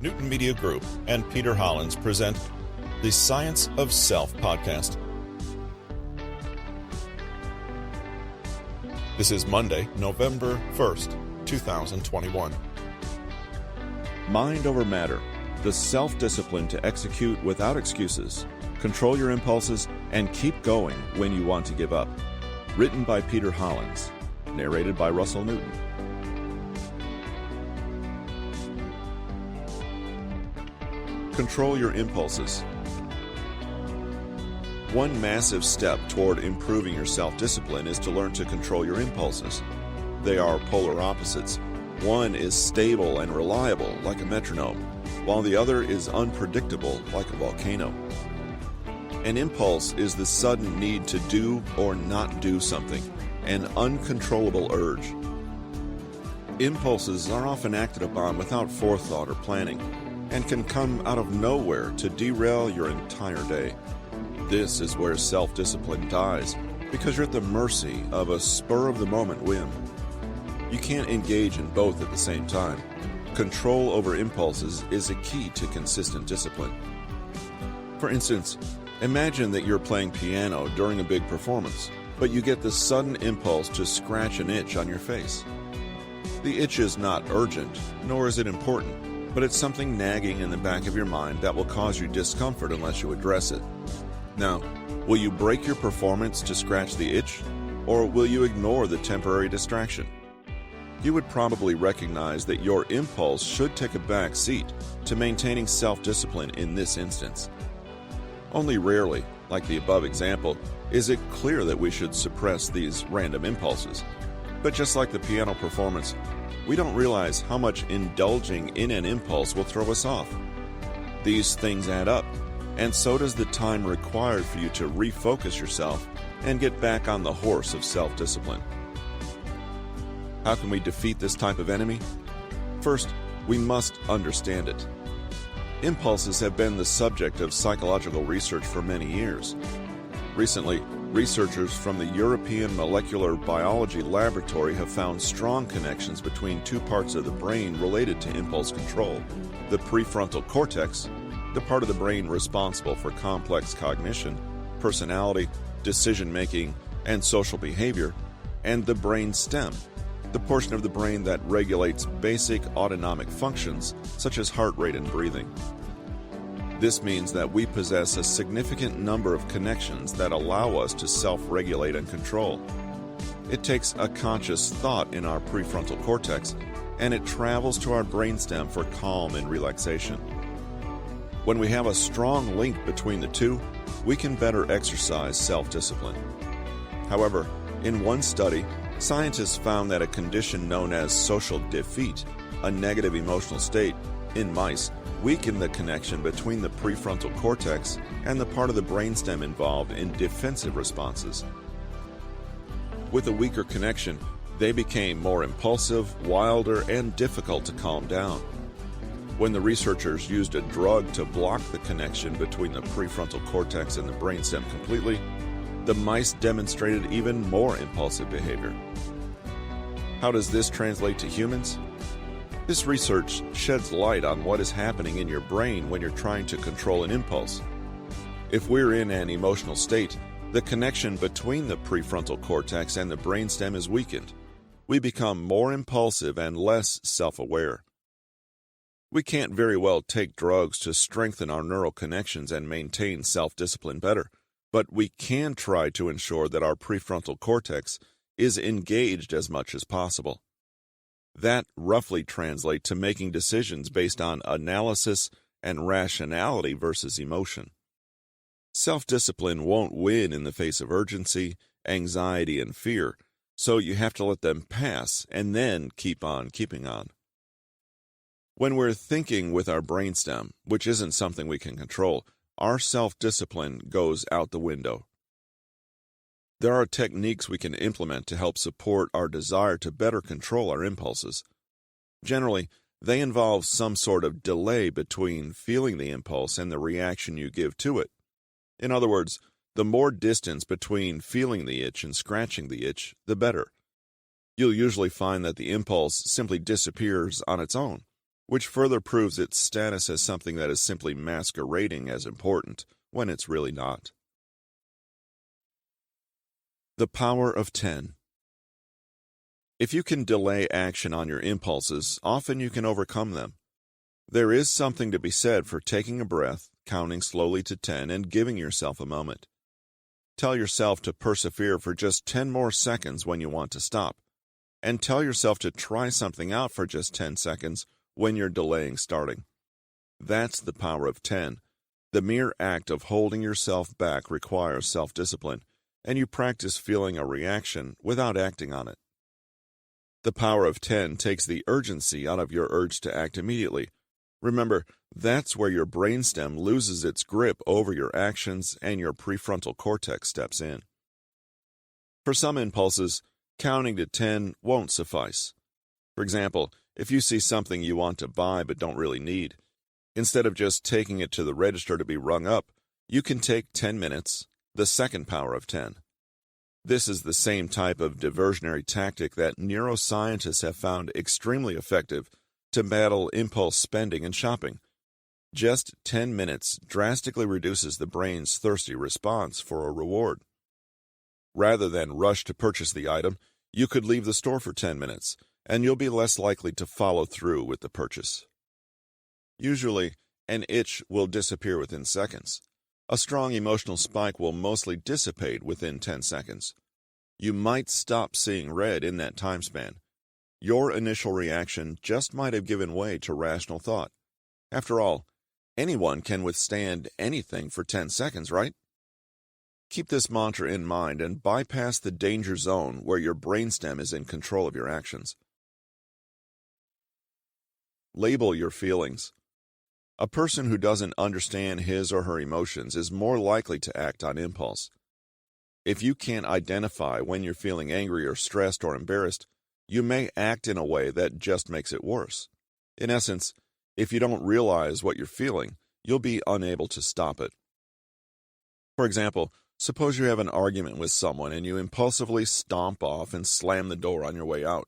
Newton Media Group and Peter Hollins present the Science of Self podcast. This is Monday, November 1st, 2021. Mind over matter, the self-discipline to execute without excuses, control your impulses, and keep going when you want to give up. Written by Peter Hollins, narrated by Russell Newton. Control your impulses. One massive step toward improving your self-discipline is to learn to control your impulses. They are polar opposites. One is stable and reliable, like a metronome, while the other is unpredictable, like a volcano. An impulse is the sudden need to do or not do something, an uncontrollable urge. Impulses are often acted upon without forethought or planning, and can come out of nowhere to derail your entire day. This is where self-discipline dies, because you're at the mercy of a spur-of-the-moment whim. You can't engage in both at the same time. Control over impulses is a key to consistent discipline. For instance, imagine that you're playing piano during a big performance, but you get the sudden impulse to scratch an itch on your face. The itch is not urgent, nor is it important, but it's something nagging in the back of your mind that will cause you discomfort unless you address it. Now, will you break your performance to scratch the itch, or will you ignore the temporary distraction? You would probably recognize that your impulse should take a back seat to maintaining self-discipline in this instance. Only rarely, like the above example, is it clear that we should suppress these random impulses. But just like the piano performance, we don't realize how much indulging in an impulse will throw us off. These things add up, and so does the time required for you to refocus yourself and get back on the horse of self-discipline. How can we defeat this type of enemy? First, we must understand it. Impulses have been the subject of psychological research for many years. Recently, researchers from the European Molecular Biology Laboratory have found strong connections between two parts of the brain related to impulse control: the prefrontal cortex, the part of the brain responsible for complex cognition, personality, decision-making, and social behavior, and the brain stem, the portion of the brain that regulates basic autonomic functions such as heart rate and breathing. This means that we possess a significant number of connections that allow us to self-regulate and control. It takes a conscious thought in our prefrontal cortex, and it travels to our brainstem for calm and relaxation. When we have a strong link between the two, we can better exercise self-discipline. However, in one study, scientists found that a condition known as social defeat, a negative emotional state, in mice, weaken the connection between the prefrontal cortex and the part of the brainstem involved in defensive responses. With a weaker connection, they became more impulsive, wilder, and difficult to calm down. When the researchers used a drug to block the connection between the prefrontal cortex and the brainstem completely, the mice demonstrated even more impulsive behavior. How does this translate to humans? This research sheds light on what is happening in your brain when you're trying to control an impulse. If we're in an emotional state, the connection between the prefrontal cortex and the brainstem is weakened. We become more impulsive and less self-aware. We can't very well take drugs to strengthen our neural connections and maintain self-discipline better, but we can try to ensure that our prefrontal cortex is engaged as much as possible. That roughly translates to making decisions based on analysis and rationality versus emotion. Self-discipline won't win in the face of urgency, anxiety, and fear, so you have to let them pass and then keep on keeping on. When we're thinking with our brainstem, which isn't something we can control, our self-discipline goes out the window. There are techniques we can implement to help support our desire to better control our impulses. Generally, they involve some sort of delay between feeling the impulse and the reaction you give to it. In other words, the more distance between feeling the itch and scratching the itch, the better. You'll usually find that the impulse simply disappears on its own, which further proves its status as something that is simply masquerading as important when it's really not. The power of 10. If you can delay action on your impulses, often you can overcome them. There is something to be said for taking a breath, counting slowly to 10, and giving yourself a moment. Tell yourself to persevere for just 10 more seconds when you want to stop, and tell yourself to try something out for just 10 seconds when you're delaying starting. That's the power of 10. The mere act of holding yourself back requires self-discipline, and you practice feeling a reaction without acting on it. The power of 10 takes the urgency out of your urge to act immediately. Remember, that's where your brainstem loses its grip over your actions and your prefrontal cortex steps in. For some impulses, counting to 10 won't suffice. For example, if you see something you want to buy but don't really need, instead of just taking it to the register to be rung up, you can take 10 minutes, the second power of 10. This is the same type of diversionary tactic that neuroscientists have found extremely effective to battle impulse spending and shopping. Just 10 minutes drastically reduces the brain's thirsty response for a reward. Rather than rush to purchase the item, you could leave the store for 10 minutes, and you'll be less likely to follow through with the purchase. Usually, an itch will disappear within seconds. A strong emotional spike will mostly dissipate within 10 seconds. You might stop seeing red in that time span. Your initial reaction just might have given way to rational thought. After all, anyone can withstand anything for 10 seconds, right? Keep this mantra in mind and bypass the danger zone where your brainstem is in control of your actions. Label your feelings. A person who doesn't understand his or her emotions is more likely to act on impulse. If you can't identify when you're feeling angry or stressed or embarrassed, you may act in a way that just makes it worse. In essence, if you don't realize what you're feeling, you'll be unable to stop it. For example, suppose you have an argument with someone and you impulsively stomp off and slam the door on your way out.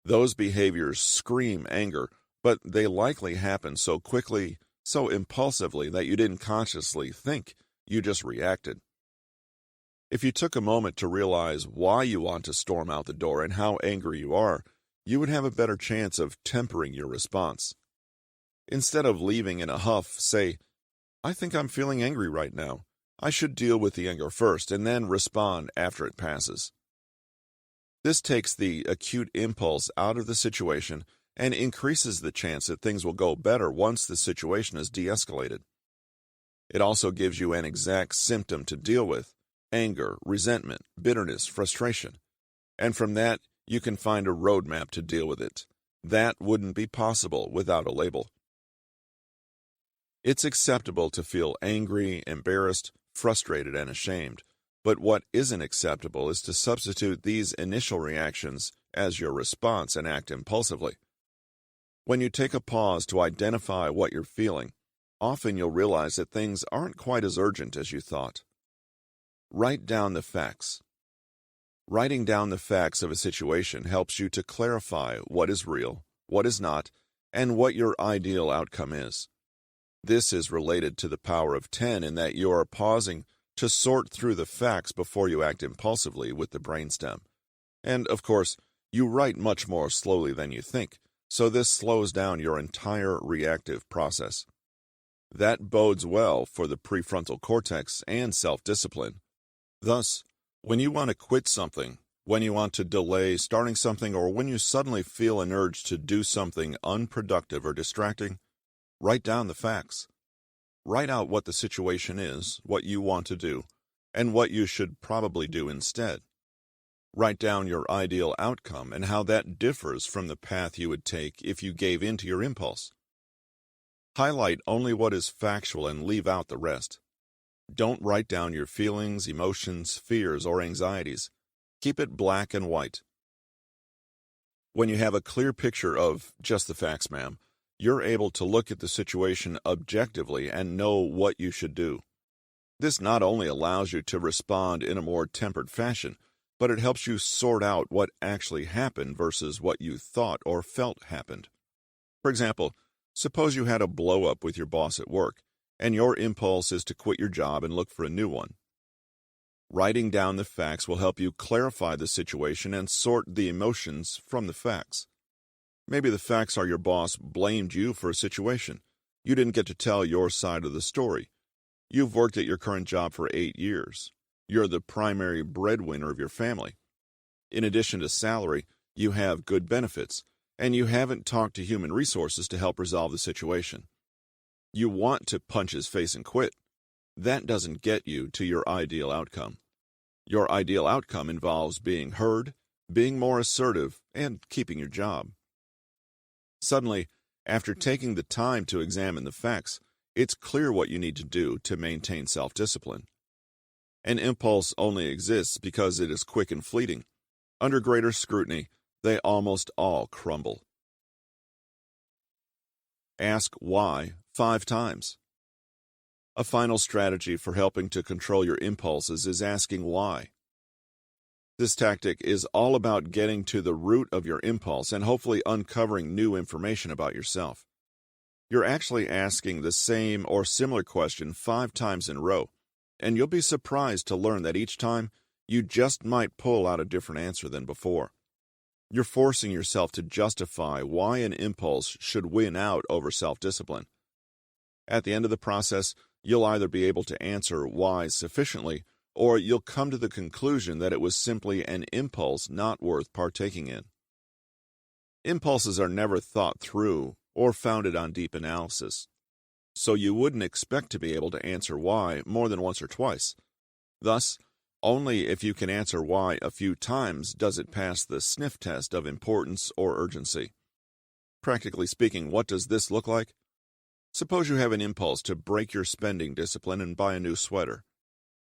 Those behaviors scream anger, but they likely happen so quickly, so impulsively that you didn't consciously think, you just reacted. If you took a moment to realize why you want to storm out the door and how angry you are, you would have a better chance of tempering your response. Instead of leaving in a huff, say, "I think I'm feeling angry right now. I should deal with the anger first and then respond after it passes." This takes the acute impulse out of the situation and increases the chance that things will go better once the situation is de-escalated. It also gives you an exact symptom to deal with: anger, resentment, bitterness, frustration. And from that, you can find a roadmap to deal with it. That wouldn't be possible without a label. It's acceptable to feel angry, embarrassed, frustrated, and ashamed, but what isn't acceptable is to substitute these initial reactions as your response and act impulsively. When you take a pause to identify what you're feeling, often you'll realize that things aren't quite as urgent as you thought. Write down the facts. Writing down the facts of a situation helps you to clarify what is real, what is not, and what your ideal outcome is. This is related to the power of 10 in that you are pausing to sort through the facts before you act impulsively with the brainstem. And, of course, you write much more slowly than you think, so this slows down your entire reactive process. That bodes well for the prefrontal cortex and self-discipline. Thus, when you want to quit something, when you want to delay starting something, or when you suddenly feel an urge to do something unproductive or distracting, write down the facts. Write out what the situation is, what you want to do, and what you should probably do instead. Write down your ideal outcome and how that differs from the path you would take if you gave in to your impulse. Highlight only what is factual and leave out the rest. Don't write down your feelings, emotions, fears, or anxieties. Keep it black and white. When you have a clear picture of just the facts, ma'am, you're able to look at the situation objectively and know what you should do. This not only allows you to respond in a more tempered fashion, but it helps you sort out what actually happened versus what you thought or felt happened. For example, suppose you had a blow-up with your boss at work, and your impulse is to quit your job and look for a new one. Writing down the facts will help you clarify the situation and sort the emotions from the facts. Maybe the facts are your boss blamed you for a situation. You didn't get to tell your side of the story. You've worked at your current job for 8 years. You're the primary breadwinner of your family. In addition to salary, you have good benefits, and you haven't talked to human resources to help resolve the situation. You want to punch his face and quit. That doesn't get you to your ideal outcome. Your ideal outcome involves being heard, being more assertive, and keeping your job. Suddenly, after taking the time to examine the facts, it's clear what you need to do to maintain self-discipline. An impulse only exists because it is quick and fleeting. Under greater scrutiny, they almost all crumble. Ask why 5 times. A final strategy for helping to control your impulses is asking why. This tactic is all about getting to the root of your impulse and hopefully uncovering new information about yourself. You're actually asking the same or similar question 5 times in a row, and you'll be surprised to learn that each time you just might pull out a different answer than before. You're forcing yourself to justify why an impulse should win out over self-discipline. At the end of the process, you'll either be able to answer why sufficiently, or you'll come to the conclusion that it was simply an impulse not worth partaking in. Impulses are never thought through or founded on deep analysis, so you wouldn't expect to be able to answer why more than once or twice. Thus, only if you can answer why a few times does it pass the sniff test of importance or urgency. Practically speaking, what does this look like? Suppose you have an impulse to break your spending discipline and buy a new sweater.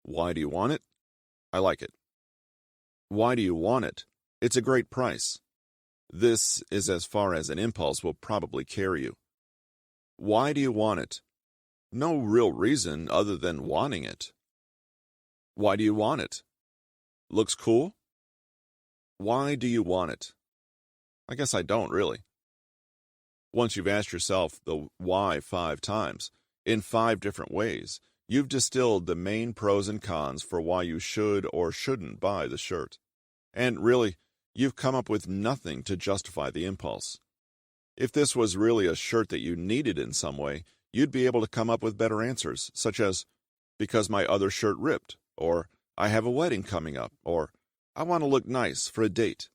Why do you want it? I like it. Why do you want it? It's a great price. This is as far as an impulse will probably carry you. Why do you want it? No real reason other than wanting it. Why do you want it? Looks cool? Why do you want it? I guess I don't really. Once you've asked yourself the why 5 times, in 5 different ways, you've distilled the main pros and cons for why you should or shouldn't buy the shirt. And really, you've come up with nothing to justify the impulse. If this was really a shirt that you needed in some way, you'd be able to come up with better answers, such as, because my other shirt ripped, or I have a wedding coming up, or I want to look nice for a date.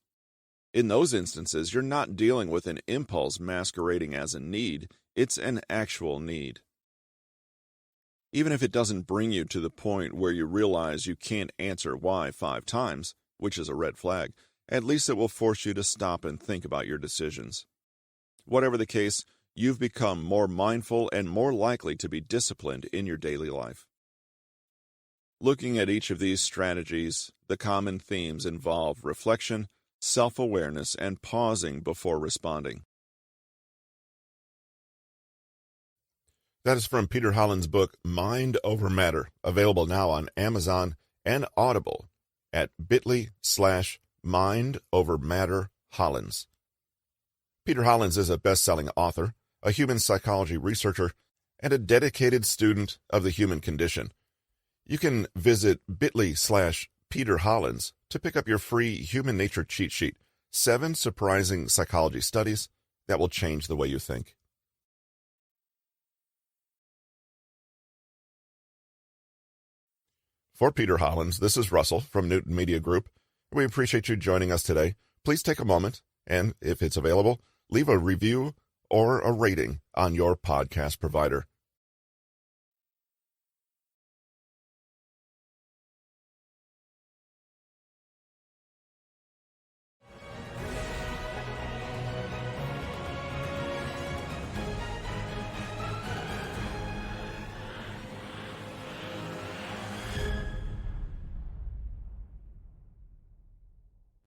In those instances, you're not dealing with an impulse masquerading as a need, it's an actual need. Even if it doesn't bring you to the point where you realize you can't answer why 5 times, which is a red flag, at least it will force you to stop and think about your decisions. Whatever the case, you've become more mindful and more likely to be disciplined in your daily life. Looking at each of these strategies, the common themes involve reflection, self-awareness, and pausing before responding. That is from Peter Hollins' book, Mind Over Matter, available now on Amazon and Audible at bit.ly/mindovermatterhollins. Peter Hollins is a best-selling author, a human psychology researcher, and a dedicated student of the human condition. You can visit bit.ly/Peter Hollins to pick up your free human nature cheat sheet, 7 surprising psychology studies that will change the way you think. For Peter Hollins, this is Russell from Newton Media Group. We appreciate you joining us today. Please take a moment and, if it's available, leave a review or a rating on your podcast provider.